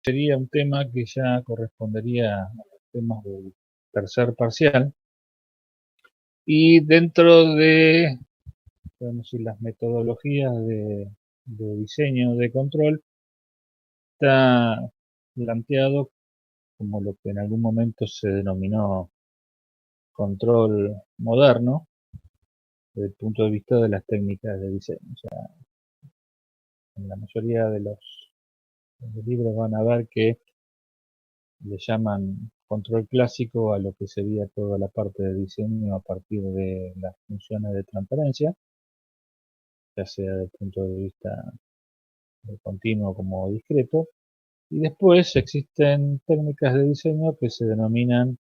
sería un tema que ya correspondería a los temas del tercer parcial. Y dentro de, podemos decir, las metodologías de diseño de control, está planteado como lo que en algún momento se denominó control moderno, desde el punto de vista de las técnicas de diseño. O sea, en la mayoría de los libros van a ver que le llaman control clásico a lo que sería toda la parte de diseño a partir de las funciones de transferencia, ya sea desde el punto de vista continuo como discreto. Y después existen técnicas de diseño que se denominan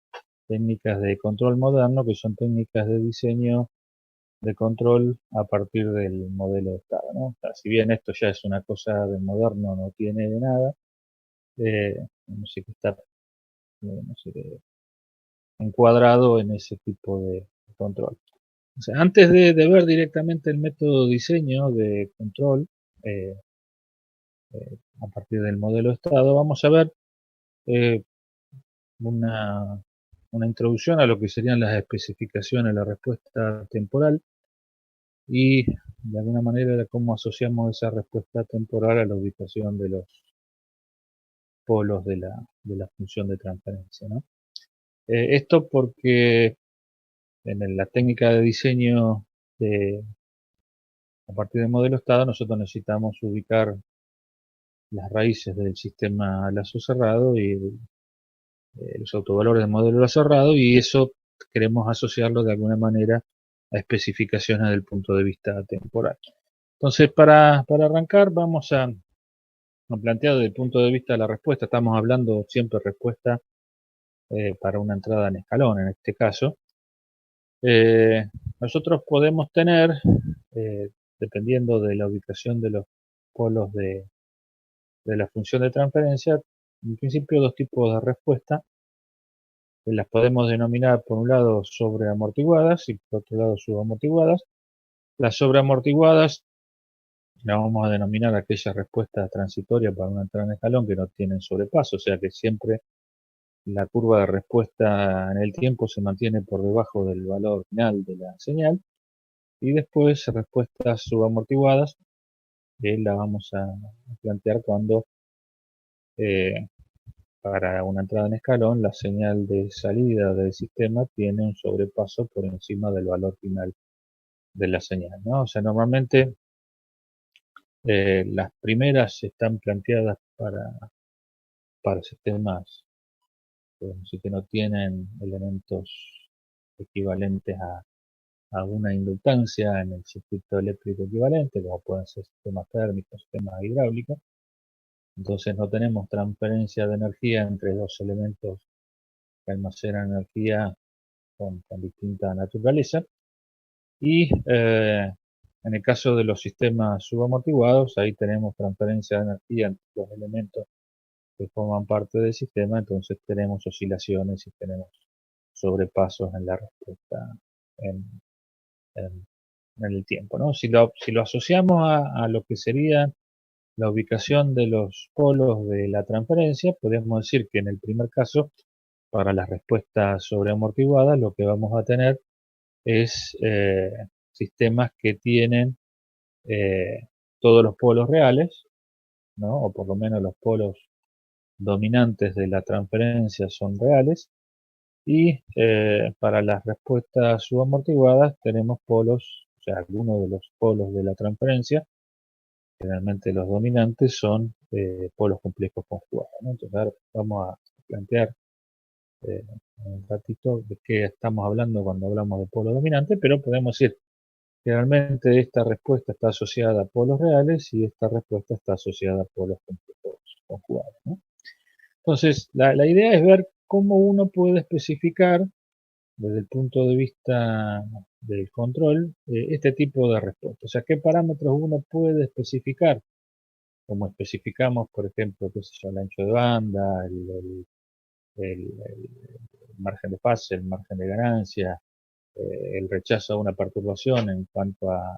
técnicas de control moderno, que son técnicas de diseño de control a partir del modelo de estado, ¿no? O sea, si bien esto ya es una cosa de moderno, no tiene de nada, no sé qué está, no sé, encuadrado en ese tipo de control. O sea, antes de ver directamente el método de diseño de control eh, a partir del modelo de estado, vamos a ver eh, una, una introducción a lo que serían las especificaciones de la respuesta temporal y de alguna manera cómo asociamos esa respuesta temporal a la ubicación de los polos de la función de transferencia, ¿no? Esto porque en la técnica de diseño a partir del modelo estado nosotros necesitamos ubicar las raíces del sistema lazo cerrado y los autovalores del modelo lazo cerrado, y eso queremos asociarlo de alguna manera a especificaciones desde el punto de vista temporal. Entonces, para arrancar, vamos a plantear desde el punto de vista de la respuesta. Estamos hablando siempre respuesta para una entrada en escalón, en este caso. Eh, Nosotros podemos tener, eh, dependiendo de la ubicación de los polos de la función de transferencia, en principio dos tipos de respuesta, que las podemos denominar por un lado sobreamortiguadas y por otro lado subamortiguadas. Las sobreamortiguadas las vamos a denominar aquellas respuestas transitorias para una entrada en escalón que no tienen sobrepaso, o sea que siempre la curva de respuesta en el tiempo se mantiene por debajo del valor final de la señal. Y después respuestas subamortiguadas, que las vamos a plantear cuando eh, para una entrada en escalón la señal de salida del sistema tiene un sobrepaso por encima del valor final de la señal, ¿no? O sea, normalmente las primeras están planteadas para sistemas que no tienen elementos equivalentes a una inductancia en el circuito eléctrico equivalente, como pueden ser sistemas térmicos, sistemas hidráulicos. Entonces no tenemos transferencia de energía entre dos elementos que almacenan energía con distinta naturaleza. Y en el caso de los sistemas subamortiguados, ahí tenemos transferencia de energía entre los elementos que forman parte del sistema, entonces tenemos oscilaciones y tenemos sobrepasos en la respuesta en, en- en el tiempo, ¿no? Si lo asociamos a lo que sería la ubicación de los polos de la transferencia, podemos decir que en el primer caso, para las respuestas sobreamortiguadas, lo que vamos a tener es sistemas que tienen eh, todos los polos reales, ¿no? O por lo menos los polos dominantes de la transferencia son reales. Y para las respuestas subamortiguadas tenemos polos, o sea, algunos de los polos de la transferencia, generalmente los dominantes son polos complejos conjugados, ¿no? Entonces ahora vamos a plantear eh, un ratito de qué estamos hablando cuando hablamos de polo dominante, pero podemos decir, generalmente esta respuesta está asociada a polos reales y esta respuesta está asociada a polos complejos conjugados, ¿no? Entonces, la idea es ver cómo uno puede especificar desde el punto de vista del control este tipo de respuesta. O sea, qué parámetros uno puede especificar, como especificamos, por ejemplo, qué sé yo, el ancho de banda, el margen de fase, el margen de ganancia, el rechazo a una perturbación en cuanto a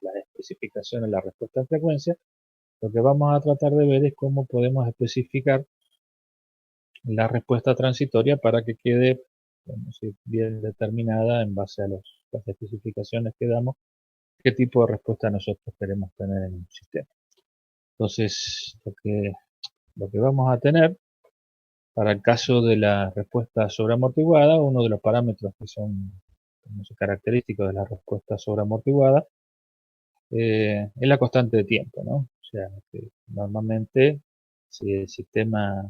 las especificaciones de la respuesta de frecuencia. lo que vamos a tratar de ver es cómo podemos especificar la respuesta transitoria para que quede, vamos a decir, bien determinada en base a las especificaciones que damos, qué tipo de respuesta nosotros queremos tener en un sistema. Entonces, lo que vamos a tener para el caso de la respuesta sobreamortiguada, uno de los parámetros que son característicos de la respuesta sobreamortiguada es la constante de tiempo, ¿no? O sea, que normalmente si el sistema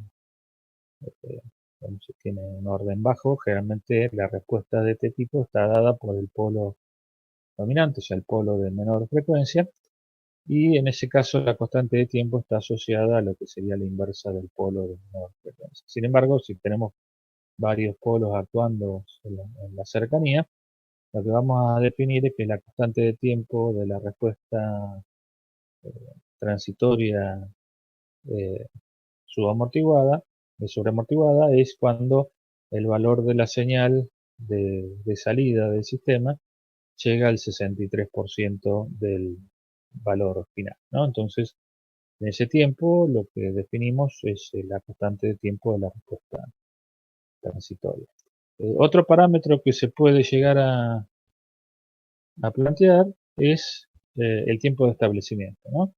si tiene un orden bajo, generalmente la respuesta de este tipo está dada por el polo dominante, o sea, el polo de menor frecuencia, y en ese caso la constante de tiempo está asociada a lo que sería la inversa del polo de menor frecuencia. Sin embargo, si tenemos varios polos actuando en la cercanía, lo que vamos a definir es que la constante de tiempo de la respuesta transitoria eh, subamortiguada, sobreamortiguada, es cuando el valor de la señal de salida del sistema llega al 63% del valor final, ¿no? Entonces, en ese tiempo lo que definimos es la constante de tiempo de la respuesta transitoria. Otro parámetro que se puede llegar a plantear es el tiempo de establecimiento, ¿no?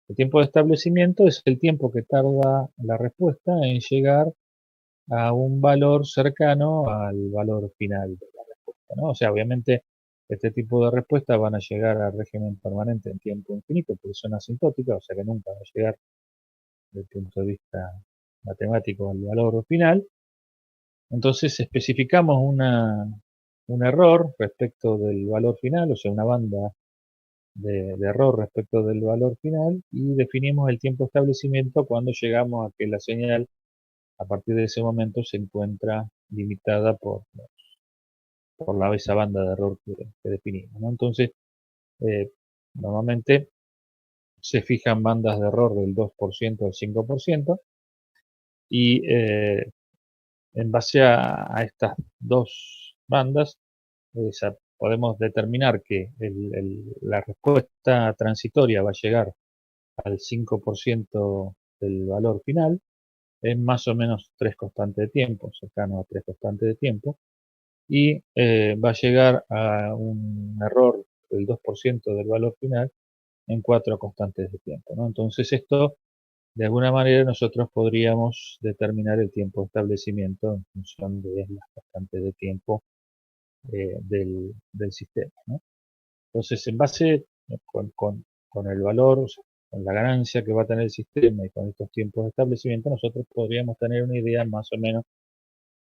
El tiempo de establecimiento es el tiempo que tarda la respuesta en llegar a un valor cercano al valor final de la respuesta, ¿no? O sea, obviamente este tipo de respuestas van a llegar al régimen permanente en tiempo infinito porque son asintóticas, o sea que nunca va a llegar desde el punto de vista matemático al valor final. Entonces especificamos un error respecto del valor final, o sea, una banda de error respecto del valor final y definimos el tiempo de establecimiento cuando llegamos a que la señal a partir de ese momento se encuentra limitada por esa banda de error que definimos, ¿no? Entonces, eh, normalmente se fijan bandas de error del 2% al 5% y en base a estas dos bandas podemos determinar que la respuesta transitoria va a llegar al 5% del valor final en más o menos 3 constantes de tiempo, cercano a 3 constantes de tiempo, y va a llegar a un error del 2% del valor final en 4 constantes de tiempo, ¿no? Entonces esto, de alguna manera, nosotros podríamos determinar el tiempo de establecimiento en función de las constantes de tiempo del sistema, ¿no? Entonces, en base con el valor, o sea, con la ganancia que va a tener el sistema y con estos tiempos de establecimiento, nosotros podríamos tener una idea más o menos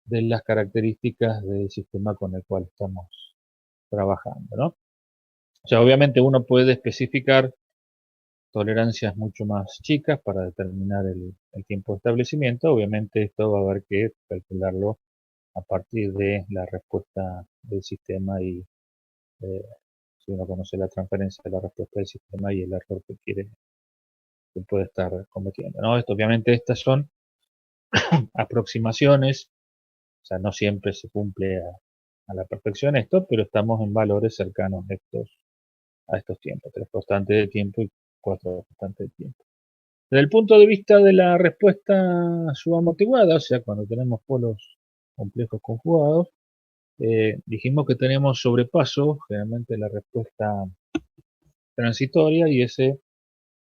de las características del sistema con el cual estamos trabajando, ¿no? O sea, obviamente uno puede especificar tolerancias mucho más chicas para determinar el tiempo de establecimiento. Obviamente esto va a haber que calcularlo a partir de la respuesta del sistema y si uno conoce la transferencia de la respuesta del sistema y el error que puede estar cometiendo, ¿no? Obviamente estas son aproximaciones, o sea, no siempre se cumple a la perfección esto, pero estamos en valores cercanos a estos tiempos, 3 constantes de tiempo y 4 constantes de tiempo. Desde el punto de vista de la respuesta subamortiguada, o sea, cuando tenemos polos complejos conjugados, dijimos que tenemos sobrepaso, generalmente la respuesta transitoria, y ese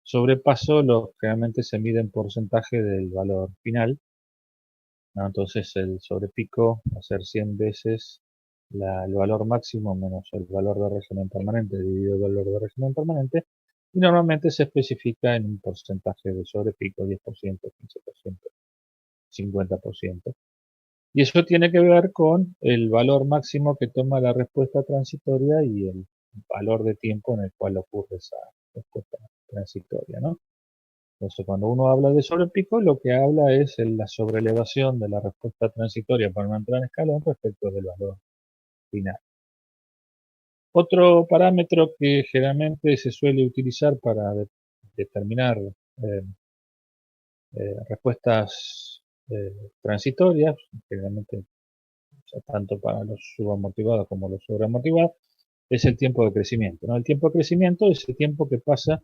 sobrepaso generalmente se mide en porcentaje del valor final, ¿no? Entonces el sobrepico va a ser 100 veces el valor máximo menos el valor de régimen permanente dividido el valor de régimen permanente, y normalmente se especifica en un porcentaje de sobrepico, 10%, 15%, 50%. Y eso tiene que ver con el valor máximo que toma la respuesta transitoria y el valor de tiempo en el cual ocurre esa respuesta transitoria, ¿no? Entonces, cuando uno habla de sobrepico, lo que habla es la sobrelevación de la respuesta transitoria para una entrada en escalón respecto del valor final. Otro parámetro que generalmente se suele utilizar para determinar respuestas transitorias, generalmente tanto para los subamortiguados como los sobreamortiguados, es el tiempo de crecimiento, ¿no? El tiempo de crecimiento es el tiempo que pasa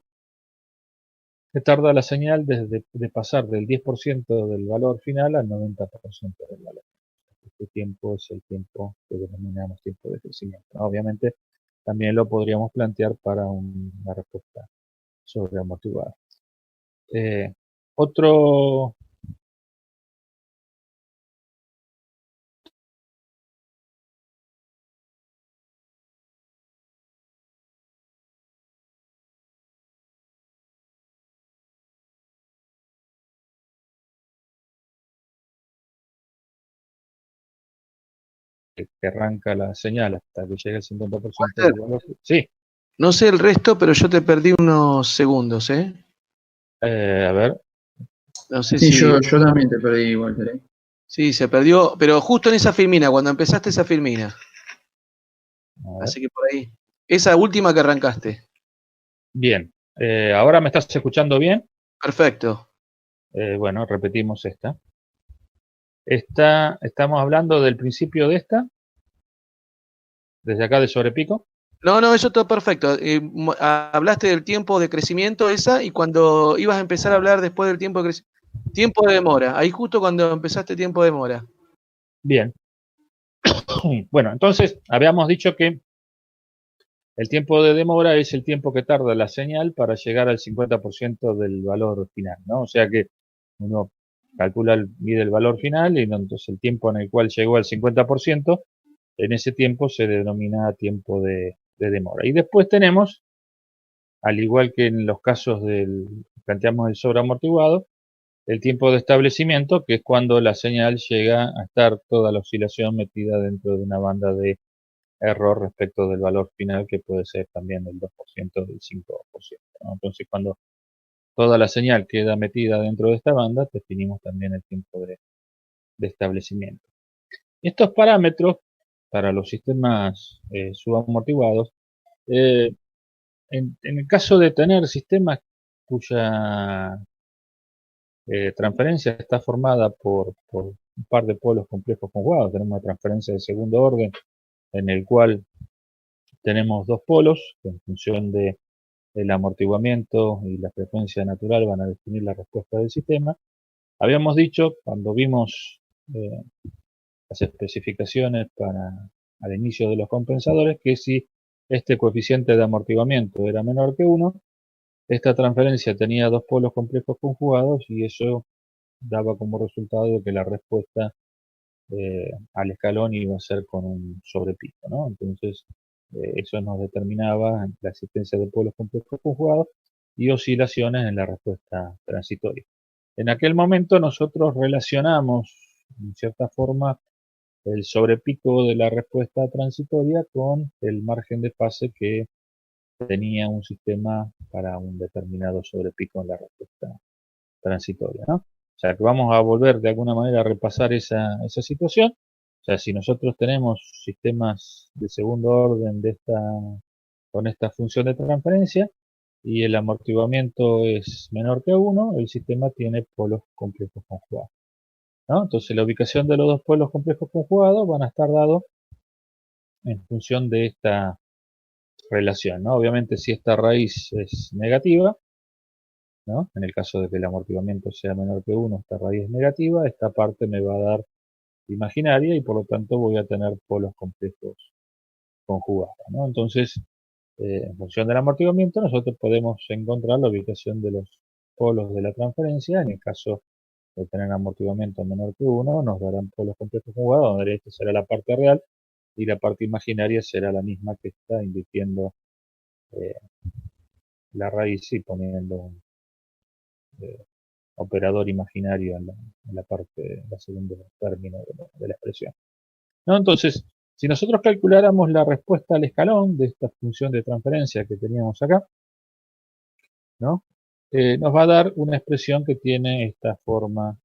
que tarda la señal de pasar del 10% del valor final al 90% del valor. Este tiempo es el tiempo que denominamos tiempo de crecimiento, ¿no? Obviamente también lo podríamos plantear para una respuesta sobreamortiguada. Otro que arranca la señal hasta que llegue al 50% Walter, del valor. Sí, no sé el resto, pero yo te perdí unos segundos, ¿eh? a ver, No sé Sí, si... yo también te perdí, Walter, ¿eh? Sí, se perdió, pero justo en esa filmina, cuando empezaste esa filmina. a ver. Así que por ahí. Esa última que arrancaste. Bien, ahora me estás escuchando bien. Perfecto. Bueno, repetimos esta. Estamos hablando del principio de esta, desde acá de sobrepico. No, no, eso está perfecto. Hablaste del tiempo de crecimiento esa y cuando ibas a empezar a hablar después del tiempo de crecimiento. Tiempo de demora. Ahí justo cuando empezaste tiempo de demora. Bien. Bueno, entonces habíamos dicho que el tiempo de demora es el tiempo que tarda la señal para llegar al 50% del valor final, ¿no? O sea que uno calcula, mide el valor final y entonces el tiempo en el cual llegó al 50%, en ese tiempo se denomina tiempo de demora. Y después tenemos, al igual que en los casos planteamos el sobreamortiguado, el tiempo de establecimiento, que es cuando la señal llega a estar toda la oscilación metida dentro de una banda de error respecto del valor final, que puede ser también del 2%, del 5%, ¿no? Entonces, cuando toda la señal queda metida dentro de esta banda, definimos también el tiempo de establecimiento. Estos parámetros para los sistemas subamortiguados, eh, en el caso de tener sistemas cuya transferencia está formada por un par de polos complejos conjugados, tenemos una transferencia de segundo orden en el cual tenemos dos polos que en función del amortiguamiento y la frecuencia natural van a definir la respuesta del sistema. Habíamos dicho, cuando vimos eh, las especificaciones al inicio de los compensadores, que si este coeficiente de amortiguamiento era menor que 1, esta transferencia tenía dos polos complejos conjugados y eso daba como resultado que la respuesta al escalón iba a ser con un sobrepico, ¿no? Entonces, eso nos determinaba la existencia de polos complejos conjugados y oscilaciones en la respuesta transitoria. En aquel momento nosotros relacionamos, en cierta forma, el sobrepico de la respuesta transitoria con el margen de fase que tenía un sistema para un determinado sobrepico en la respuesta transitoria, ¿no? O sea que vamos a volver de alguna manera a repasar esa situación. O sea, si nosotros tenemos sistemas de segundo orden con esta función de transferencia y el amortiguamiento es menor que 1, el sistema tiene polos complejos conjugados, ¿no? Entonces la ubicación de los dos polos complejos conjugados van a estar dados en función de esta relación, ¿no? Obviamente si esta raíz es negativa, ¿no? En el caso de que el amortiguamiento sea menor que 1, esta raíz es negativa, esta parte me va a dar imaginaria y por lo tanto voy a tener polos complejos conjugados, ¿no? Entonces, en función del amortiguamiento, nosotros podemos encontrar la ubicación de los polos de la transferencia. En el caso de tener amortiguamiento menor que 1, nos darán polos complejos conjugados, donde esta será la parte real y la parte imaginaria será la misma que está invirtiendo eh, la raíz y poniendo un operador imaginario en la parte, en la segunda término de la expresión, ¿no? Entonces, si nosotros calculáramos la respuesta al escalón de esta función de transferencia que teníamos acá, ¿no? Nos va a dar una expresión que tiene esta forma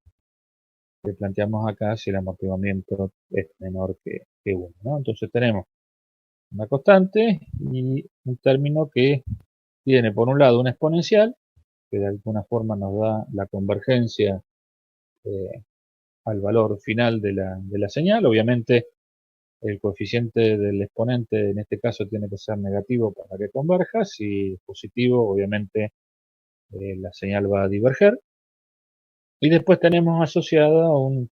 que planteamos acá si el amortiguamiento es menor que 1, ¿no? Entonces tenemos una constante y un término que tiene por un lado una exponencial, que de alguna forma nos da la convergencia eh, al valor final de la señal. Obviamente el coeficiente del exponente en este caso tiene que ser negativo para que converja. Si es positivo, obviamente la señal va a diverger. Y después tenemos asociada una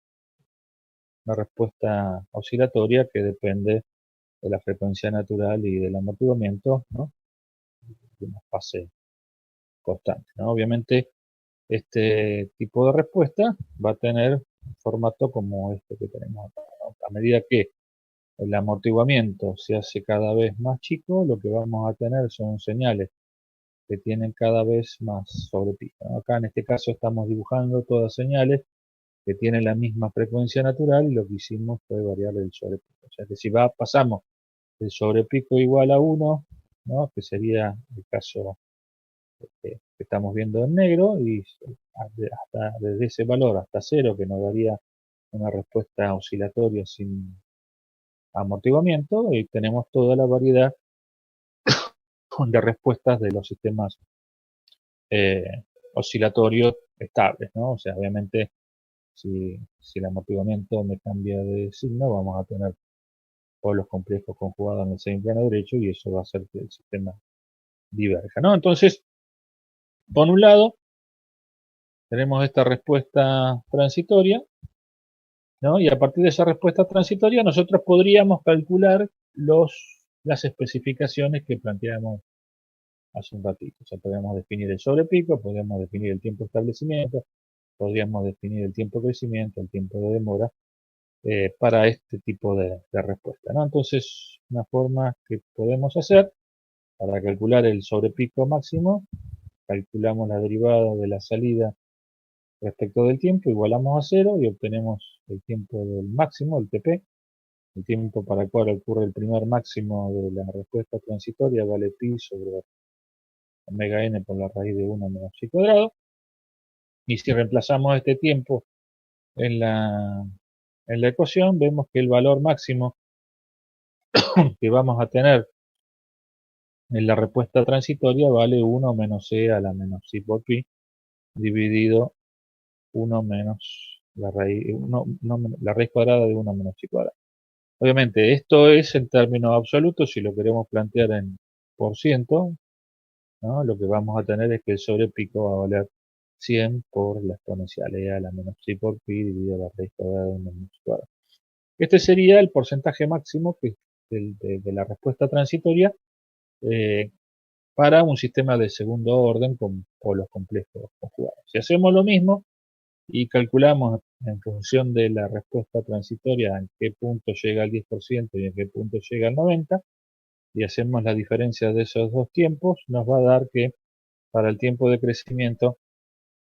respuesta oscilatoria que depende de la frecuencia natural y del amortiguamiento, ¿no? De una fase constante, ¿no? Obviamente, este tipo de respuesta va a tener un formato como este que tenemos acá, ¿no? A medida que el amortiguamiento se hace cada vez más chico, lo que vamos a tener son señales que tienen cada vez más sobrepico, ¿no? Acá en este caso estamos dibujando todas señales que tienen la misma frecuencia natural y lo que hicimos fue variar el sobrepico. O sea que si pasamos el sobrepico igual a 1, ¿no? Que sería el caso que estamos viendo en negro, y hasta desde ese valor hasta 0, que nos daría una respuesta oscilatoria sin amortiguamiento, y tenemos toda la variedad de respuestas de los sistemas oscilatorios estables, ¿no? O sea, obviamente, si el amortiguamiento me cambia de signo, vamos a tener polos complejos conjugados en el semiplano derecho, y eso va a hacer que el sistema diverja, ¿no? Entonces, por un lado, tenemos esta respuesta transitoria, ¿no? Y a partir de esa respuesta transitoria, nosotros podríamos calcular las especificaciones que planteamos hace un ratito. O sea, podríamos definir el sobrepico, podríamos definir el tiempo de establecimiento, podríamos definir el tiempo de crecimiento, el tiempo de demora, para este tipo de respuesta, ¿no? Entonces, una forma que podemos hacer para calcular el sobrepico máximo, calculamos la derivada de la salida respecto del tiempo, igualamos a 0 y obtenemos el tiempo del máximo, el TP, el tiempo para el cual ocurre el primer máximo de la respuesta transitoria vale pi sobre omega n por la raíz de 1 menos psi cuadrado. Y si reemplazamos este tiempo en la ecuación, vemos que el valor máximo que vamos a tener en la respuesta transitoria vale 1 menos c a la menos psi por pi, dividido 1 menos la raíz, la raíz cuadrada de 1 menos psi cuadrado. Obviamente, esto es en términos absolutos. Si lo queremos plantear en por ciento, ¿no? Lo que vamos a tener es que el sobrepico va a valer 100 por la exponencial e a la menos psi por pi dividido la raíz cuadrada de 1 menos psi cuadrado. Este sería el porcentaje máximo de la respuesta transitoria para un sistema de segundo orden con polos complejos conjugados. Si hacemos lo mismo y calculamos en función de la respuesta transitoria en qué punto llega al 10% y en qué punto llega al 90%, y hacemos la diferencia de esos dos tiempos, nos va a dar que para el tiempo de crecimiento,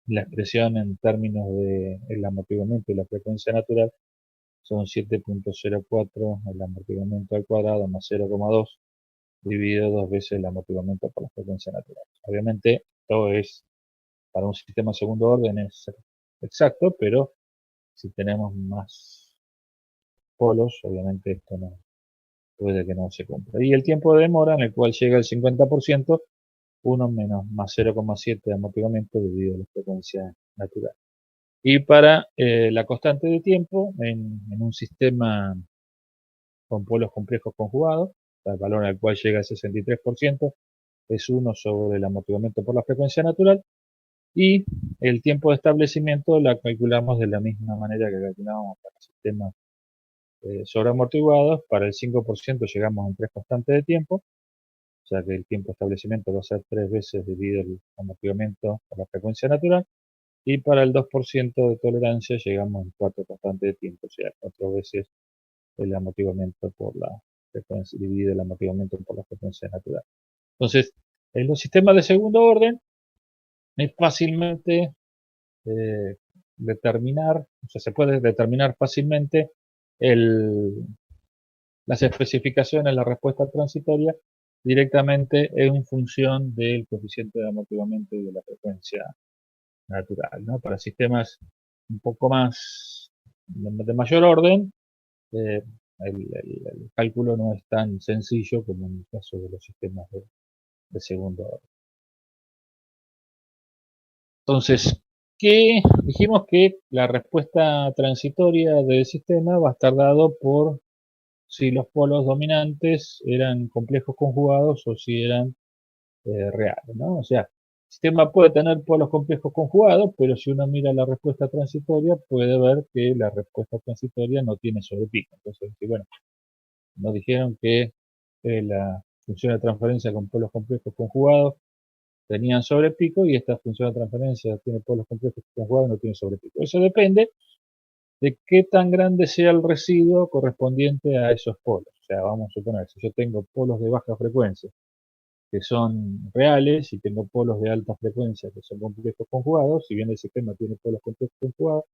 la expresión en términos del amortiguamiento y la frecuencia natural son 7.04 el amortiguamiento al cuadrado más 0,2 dividido 2 veces el amortiguamiento por la frecuencia natural. Obviamente, esto es para un sistema segundo orden es exacto, pero si tenemos más polos, obviamente esto no puede que no se cumpla. Y el tiempo de demora en el cual llega el 50%, 1 menos más 0,7 de amortiguamiento dividido la frecuencia natural. Y para la constante de tiempo en un sistema con polos complejos conjugados, el valor al cual llega el 63% es 1 sobre el amortiguamiento por la frecuencia natural, y el tiempo de establecimiento la calculamos de la misma manera que calculábamos para sistemas sobreamortiguados. Para el 5% llegamos en 3 constantes de tiempo, o sea que el tiempo de establecimiento va a ser 3 veces dividido el amortiguamiento por la frecuencia natural, y para el 2% de tolerancia llegamos en 4 constantes de tiempo, o sea, 4 veces el amortiguamiento por la frecuencia, dividido el amortiguamiento por la frecuencia natural. Entonces, en los sistemas de segundo orden es fácilmente determinar, o sea, se puede determinar fácilmente las especificaciones de la respuesta transitoria directamente en función del coeficiente de amortiguamiento y de la frecuencia natural, ¿no? Para sistemas un poco más de mayor orden, el cálculo no es tan sencillo como en el caso de los sistemas de segundo orden. Entonces, ¿qué? Dijimos que la respuesta transitoria del sistema va a estar dado por si los polos dominantes eran complejos conjugados o si eran reales, ¿no? O sea, sistema puede tener polos complejos conjugados, pero si uno mira la respuesta transitoria, puede ver que la respuesta transitoria no tiene sobrepico. Entonces, bueno, nos dijeron que la función de transferencia con polos complejos conjugados tenían sobrepico y esta función de transferencia tiene polos complejos conjugados y no tiene sobrepico. Eso depende de qué tan grande sea el residuo correspondiente a esos polos. O sea, vamos a suponer, si yo tengo polos de baja frecuencia que son reales y tengo polos de alta frecuencia que son complejos conjugados, si bien el sistema tiene polos complejos conjugados,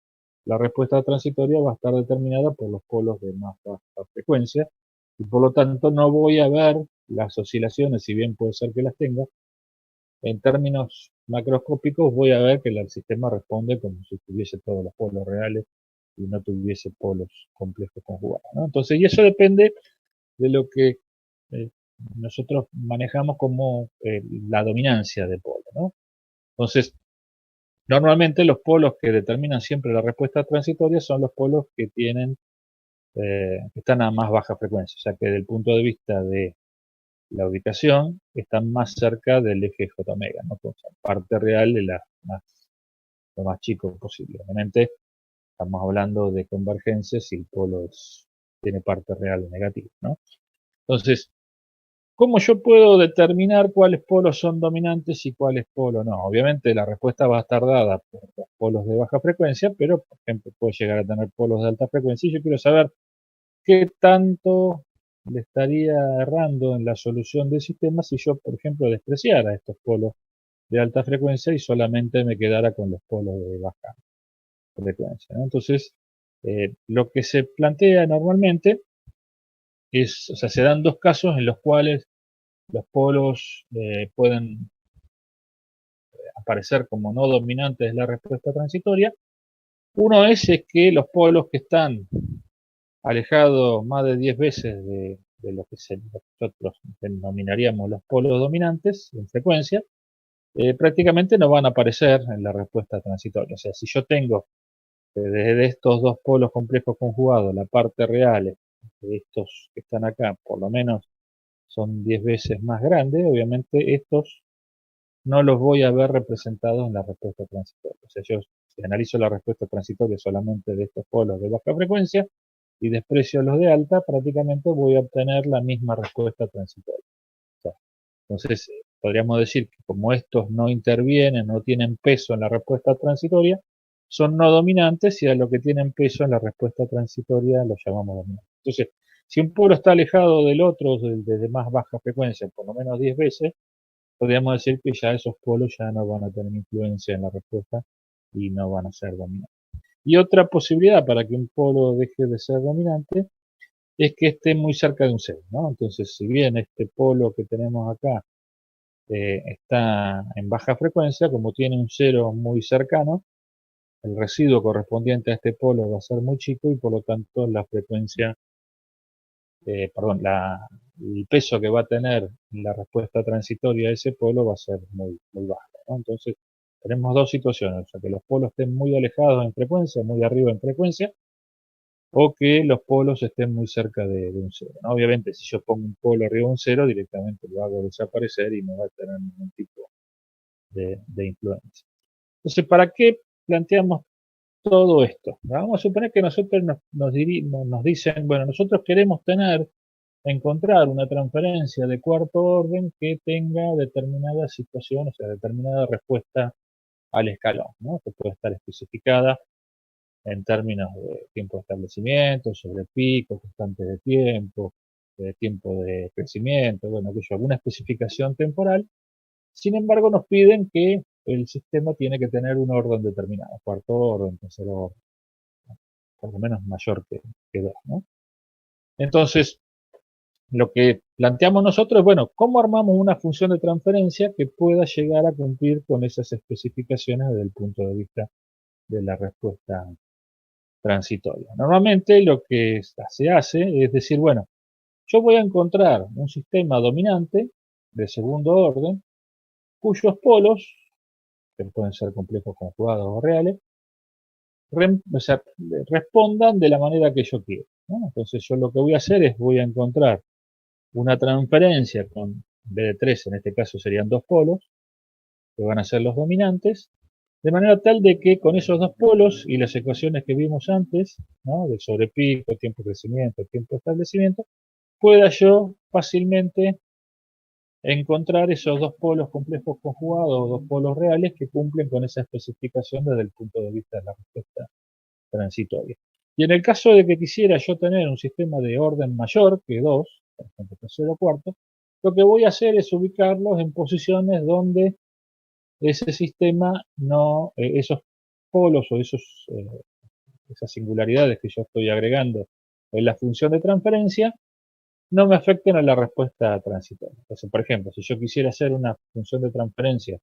la respuesta transitoria va a estar determinada por los polos de más baja frecuencia y por lo tanto no voy a ver las oscilaciones, si bien puede ser que las tenga, en términos macroscópicos voy a ver que el sistema responde como si tuviese todos los polos reales y no tuviese polos complejos conjugados, ¿no? Entonces, y eso depende de lo que nosotros manejamos como la dominancia de polo, ¿no? Entonces, normalmente los polos que determinan siempre la respuesta transitoria son los polos que tienen, que están a más baja frecuencia, o sea que desde el punto de vista de la ubicación están más cerca del eje J omega, ¿no? Pues, parte real de lo más chico posible. Obviamente estamos hablando de convergencia si el polo tiene parte real negativa, ¿no? Entonces, ¿cómo yo puedo determinar cuáles polos son dominantes y cuáles polos no? Obviamente la respuesta va a estar dada por los polos de baja frecuencia, pero por ejemplo puede llegar a tener polos de alta frecuencia y yo quiero saber qué tanto le estaría errando en la solución del sistema si yo, por ejemplo, despreciara estos polos de alta frecuencia y solamente me quedara con los polos de baja frecuencia, ¿no? Entonces, lo que se plantea normalmente es, o sea, se dan dos casos en los cuales los polos pueden aparecer como no dominantes de la respuesta transitoria. Uno es que los polos que están alejados más de 10 veces de lo que nosotros denominaríamos los polos dominantes en frecuencia, prácticamente no van a aparecer en la respuesta transitoria. O sea, si yo tengo desde estos dos polos complejos conjugados la parte real de estos que están acá, por lo menos son 10 veces más grande, obviamente estos no los voy a ver representados en la respuesta transitoria. O sea, yo si analizo la respuesta transitoria solamente de estos polos de baja frecuencia y desprecio los de alta, prácticamente voy a obtener la misma respuesta transitoria. O sea, entonces, podríamos decir que como estos no intervienen, no tienen peso en la respuesta transitoria, son no dominantes y a lo que tienen peso en la respuesta transitoria lo llamamos dominante. Entonces, si un polo está alejado del otro de más baja frecuencia, por lo menos 10 veces, podríamos decir que ya esos polos ya no van a tener influencia en la respuesta y no van a ser dominantes. Y otra posibilidad para que un polo deje de ser dominante es que esté muy cerca de un cero, ¿no? Entonces, si bien este polo que tenemos acá está en baja frecuencia, como tiene un cero muy cercano, el residuo correspondiente a este polo va a ser muy chico y por lo tanto la frecuencia, perdón, el peso que va a tener la respuesta transitoria de ese polo va a ser muy, muy bajo, ¿no? Entonces, tenemos dos situaciones, o sea, que los polos estén muy alejados en frecuencia, muy arriba en frecuencia, o que los polos estén muy cerca de un cero, ¿no? Obviamente, si yo pongo un polo arriba de un cero, directamente lo hago desaparecer y no va a tener ningún tipo de influencia. Entonces, ¿para qué planteamos todo esto? Vamos a suponer que nosotros nos dicen, bueno, nosotros queremos encontrar una transferencia de cuarto orden que tenga determinada situación, o sea, determinada respuesta al escalón, ¿no? Que puede estar especificada en términos de tiempo de establecimiento, sobre pico, constantes de tiempo de crecimiento, bueno, alguna especificación temporal. Sin embargo, nos piden que el sistema tiene que tener un orden determinado, cuarto orden, tercer orden, por lo menos mayor que 2, ¿no? Entonces, lo que planteamos nosotros es, bueno, ¿cómo armamos una función de transferencia que pueda llegar a cumplir con esas especificaciones desde el punto de vista de la respuesta transitoria? Normalmente lo que se hace es decir, bueno, yo voy a encontrar un sistema dominante de segundo orden cuyos polos, que pueden ser complejos conjugados o reales, o sea, respondan de la manera que yo quiero, ¿no? Entonces yo lo que voy a hacer es voy a encontrar una transferencia con, en vez de 3, en este caso serían 2 polos, que van a ser los dominantes, de manera tal de que con esos dos polos y las ecuaciones que vimos antes, ¿no? De sobrepico, tiempo de crecimiento, tiempo de establecimiento, pueda yo fácilmente encontrar esos dos polos complejos conjugados o dos polos reales que cumplen con esa especificación desde el punto de vista de la respuesta transitoria. Y en el caso de que quisiera yo tener un sistema de orden mayor que 2, por ejemplo, tercero cuarto, lo que voy a hacer es ubicarlos en posiciones donde ese sistema no, esos polos o esas singularidades que yo estoy agregando en la función de transferencia no me afecten a la respuesta transitoria. Entonces, por ejemplo, si yo quisiera hacer una función de transferencia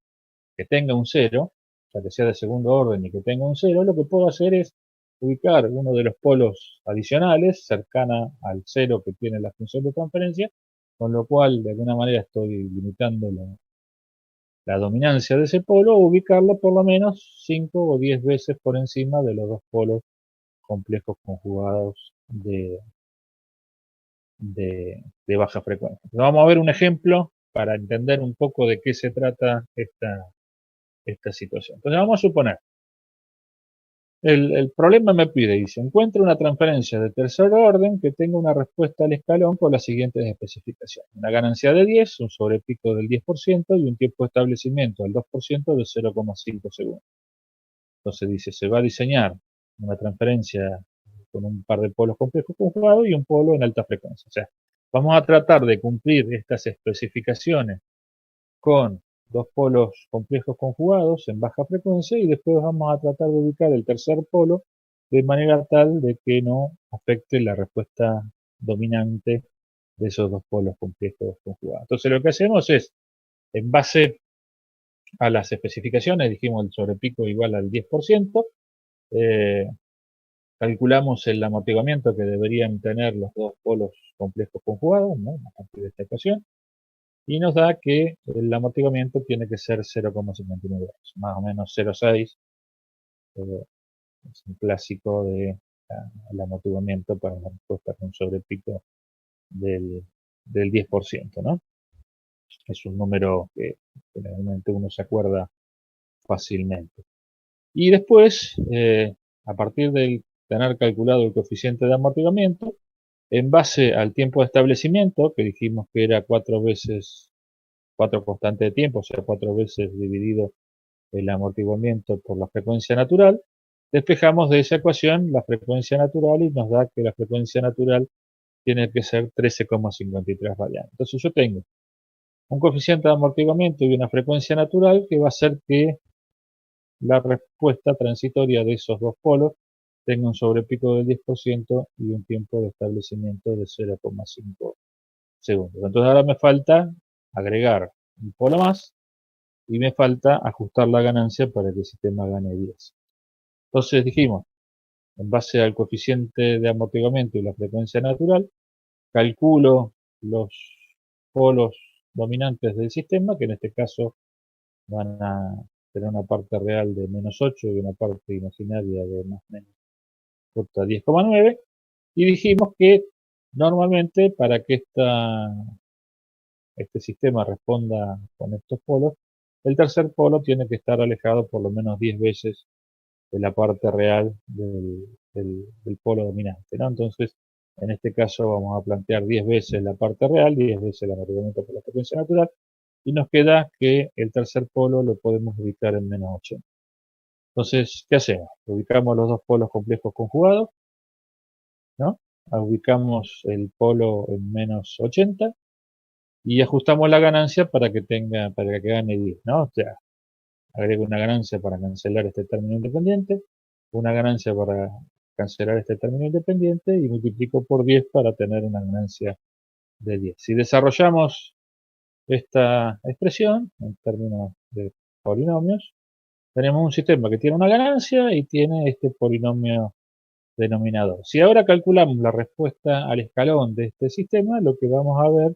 que tenga un 0, o sea, que sea de segundo orden y que tenga un 0, lo que puedo hacer es ubicar uno de los polos adicionales cercana al 0 que tiene la función de transferencia, con lo cual de alguna manera estoy limitando la dominancia de ese polo, o ubicarlo por lo menos 5 o 10 veces por encima de los dos polos complejos conjugados de baja frecuencia. Entonces, vamos a ver un ejemplo para entender un poco de qué se trata esta situación. Entonces vamos a suponer, el problema me pide, dice, encuentra una transferencia de tercer orden que tenga una respuesta al escalón con las siguientes especificaciones. Una ganancia de 10, un sobrepico del 10% y un tiempo de establecimiento del 2% de 0,5 segundos. Entonces dice, se va a diseñar una transferencia con un par de polos complejos conjugados y un polo en alta frecuencia. O sea, vamos a tratar de cumplir estas especificaciones con dos polos complejos conjugados en baja frecuencia y después vamos a tratar de ubicar el tercer polo de manera tal de que no afecte la respuesta dominante de esos dos polos complejos conjugados. Entonces lo que hacemos es, en base a las especificaciones, dijimos el sobrepico igual al 10%, calculamos el amortiguamiento que deberían tener los dos polos complejos conjugados, ¿no? A partir de esta ecuación, y nos da que el amortiguamiento tiene que ser 0,59 grados, más o menos 0,6, es un clásico de el amortiguamiento para la respuesta con sobrepico del 10%, ¿no? Es un número que generalmente uno se acuerda fácilmente. Y después, a partir de tener calculado el coeficiente de amortiguamiento, en base al tiempo de establecimiento, que dijimos que era 4 constantes de tiempo, o sea, 4 veces dividido el amortiguamiento por la frecuencia natural, despejamos de esa ecuación la frecuencia natural y nos da que la frecuencia natural tiene que ser 13,53 radianes. Entonces yo tengo un coeficiente de amortiguamiento y una frecuencia natural que va a hacer que la respuesta transitoria de esos dos polos tenga un sobrepico del 10% y un tiempo de establecimiento de 0,5 segundos. Entonces ahora me falta agregar un polo más y me falta ajustar la ganancia para que el sistema gane 10. Entonces dijimos, en base al coeficiente de amortiguamiento y la frecuencia natural, calculo los polos dominantes del sistema, que en este caso van a tener una parte real de -8 y una parte imaginaria de más o menos 10,9, y dijimos que normalmente para que este sistema responda con estos polos, el tercer polo tiene que estar alejado por lo menos 10 veces de la parte real del polo dominante, ¿no? Entonces, en este caso vamos a plantear 10 veces la parte real, 10 veces el amortiguamiento por la frecuencia natural, y nos queda que el tercer polo lo podemos ubicar en -80. Entonces, ¿qué hacemos? Ubicamos los dos polos complejos conjugados, ¿no? Ubicamos el polo en -80 y ajustamos la ganancia para que gane 10, ¿no? O sea, agrego una ganancia para cancelar este término independiente, una ganancia para cancelar este término independiente y multiplico por 10 para tener una ganancia de 10. Si desarrollamos esta expresión en términos de polinomios, tenemos un sistema que tiene una ganancia y tiene este polinomio denominador. Si ahora calculamos la respuesta al escalón de este sistema, lo que vamos a ver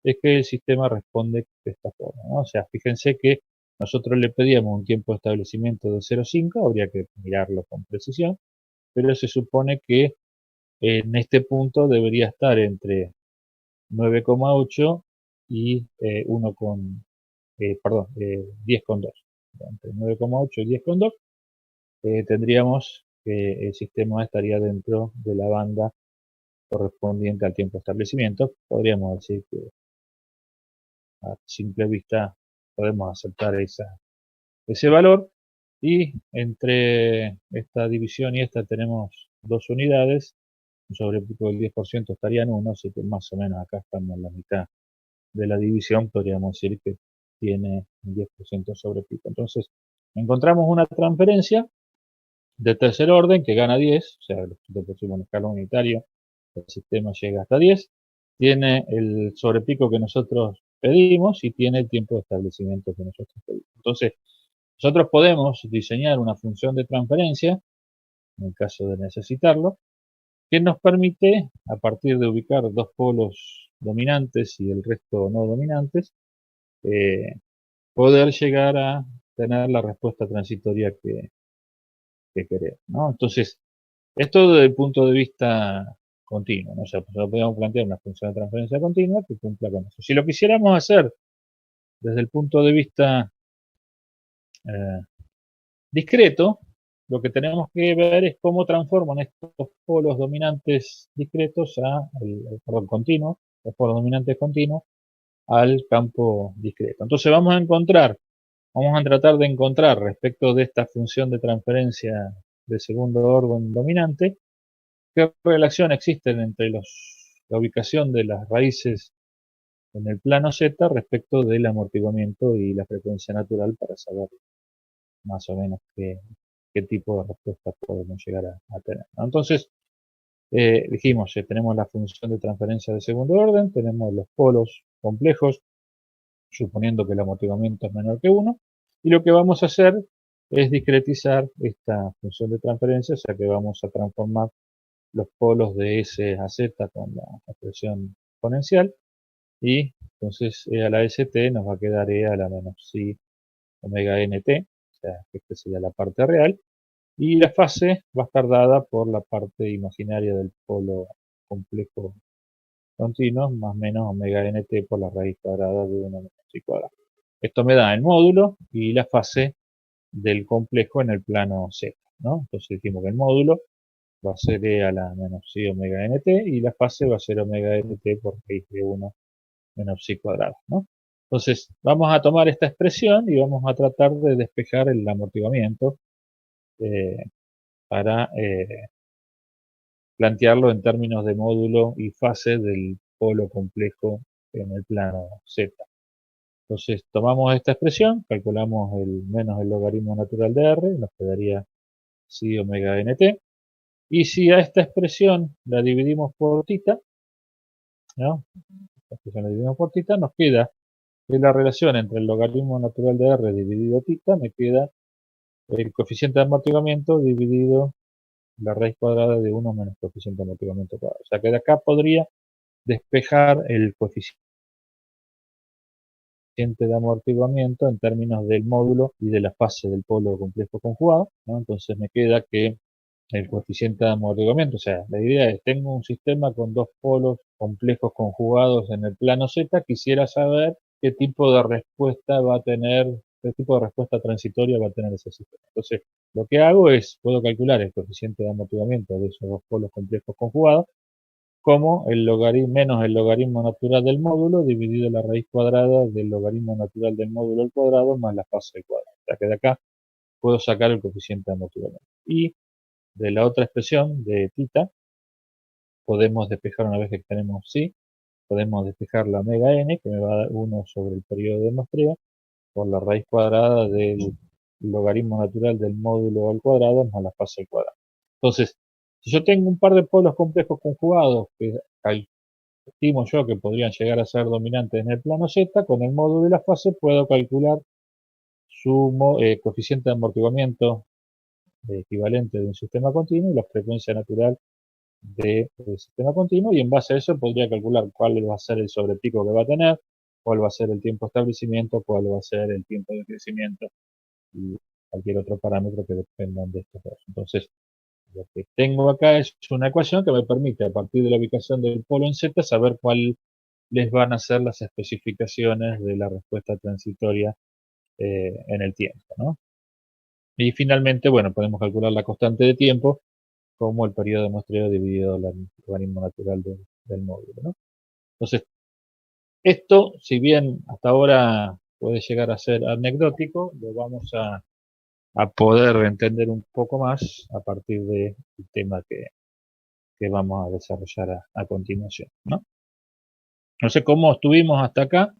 es que el sistema responde de esta forma, ¿no? O sea, fíjense que nosotros le pedíamos un tiempo de establecimiento de 0,5, habría que mirarlo con precisión, pero se supone que en este punto debería estar entre 9,8 y perdón, 10,2. Entre 9,8 y 10,2 tendríamos que el sistema estaría dentro de la banda correspondiente al tiempo de establecimiento. Podríamos decir que a simple vista podemos aceptar ese valor, y entre esta división y esta tenemos 2 unidades. Un sobrepico del 10% estaría en 1, así que más o menos acá estamos en la mitad de la división. Podríamos decir que tiene un 10% sobrepico. Entonces encontramos una transferencia de tercer orden que gana 10, o sea, lo pusimos en escala unitario, el sistema llega hasta 10, tiene el sobrepico que nosotros pedimos y tiene el tiempo de establecimiento que nosotros pedimos. Entonces, nosotros podemos diseñar una función de transferencia, en el caso de necesitarlo, que nos permite, a partir de ubicar dos polos dominantes y el resto no dominantes, poder llegar a tener la respuesta transitoria que queremos, ¿no? Entonces, esto desde el punto de vista continuo, ¿no? O sea, podríamos plantear una función de transferencia continua que cumpla con eso. Si lo quisiéramos hacer desde el punto de vista eh, discreto, lo que tenemos que ver es cómo transforman estos polos dominantes discretos perdón, continuos, los polos dominantes continuos, al campo discreto. Entonces vamos a tratar de encontrar respecto de esta función de transferencia de segundo orden dominante, qué relación existe entre la ubicación de las raíces en el plano Z respecto del amortiguamiento y la frecuencia natural, para saber más o menos qué tipo de respuesta podemos llegar a tener, ¿no? Entonces, dijimos, tenemos la función de transferencia de segundo orden, tenemos los polos complejos, suponiendo que el amortiguamiento es menor que 1, y lo que vamos a hacer es discretizar esta función de transferencia, o sea que vamos a transformar los polos de S a Z con la expresión exponencial, y entonces E a la ST nos va a quedar E a la menos psi omega nt, o sea que esta sería la parte real, y la fase va a estar dada por la parte imaginaria del polo complejo continuo, más menos omega nt por la raíz cuadrada de 1 menos psi cuadrado. Esto me da el módulo y la fase del complejo en el plano Z, ¿no? Entonces dijimos que el módulo va a ser E a la menos psi omega nt y la fase va a ser omega nt por raíz de 1 menos psi cuadrado, ¿no? Entonces vamos a tomar esta expresión y vamos a tratar de despejar el amortiguamiento para plantearlo en términos de módulo y fase del polo complejo en el plano Z. Entonces tomamos esta expresión, calculamos el menos el logaritmo natural de R, nos quedaría psi omega nt, y si a esta expresión la dividimos por tita, ¿no? Esta expresión la dividimos por tita, nos queda que la relación entre el logaritmo natural de R dividido tita, me queda el coeficiente de amortiguamiento dividido la raíz cuadrada de 1 menos coeficiente de amortiguamiento cuadrado. O sea que de acá podría despejar el coeficiente de amortiguamiento en términos del módulo y de la fase del polo complejo conjugado, ¿no? Entonces me queda que el coeficiente de amortiguamiento, o sea, la idea es, tengo un sistema con dos polos complejos conjugados en el plano Z, quisiera saber qué tipo de respuesta va a tener, qué tipo de respuesta transitoria va a tener ese sistema. Entonces, lo que hago es, puedo calcular el coeficiente de amortiguamiento de esos dos polos complejos conjugados, como el logaritmo menos el logaritmo natural del módulo dividido la raíz cuadrada del logaritmo natural del módulo al cuadrado más la fase al cuadrado. O sea que de acá puedo sacar el coeficiente de amortiguamiento. Y de la otra expresión de tita, podemos despejar, una vez que tenemos psi, podemos despejar la omega n, que me va a dar 1 sobre el periodo de muestreo, por la raíz cuadrada del logaritmo natural del módulo al cuadrado más la fase al cuadrado. Entonces, si yo tengo un par de polos complejos conjugados que estimo yo que podrían llegar a ser dominantes en el plano Z, con el módulo y la fase puedo calcular su coeficiente de amortiguamiento equivalente de un sistema continuo y la frecuencia natural del sistema continuo, y en base a eso podría calcular cuál va a ser el sobrepico que va a tener, cuál va a ser el tiempo de establecimiento, cuál va a ser el tiempo de crecimiento y cualquier otro parámetro que dependan de estos dos. Entonces, lo que tengo acá es una ecuación que me permite, a partir de la ubicación del polo en Z, saber cuál les van a hacer las especificaciones de la respuesta transitoria en el tiempo, ¿no? Y finalmente, bueno, podemos calcular la constante de tiempo como el periodo de muestreo dividido el logaritmo natural del módulo, ¿no? Entonces, esto, si bien hasta ahora puede llegar a ser anecdótico, lo vamos a poder entender un poco más a partir del tema que vamos a desarrollar a continuación, ¿no? No sé cómo estuvimos hasta acá.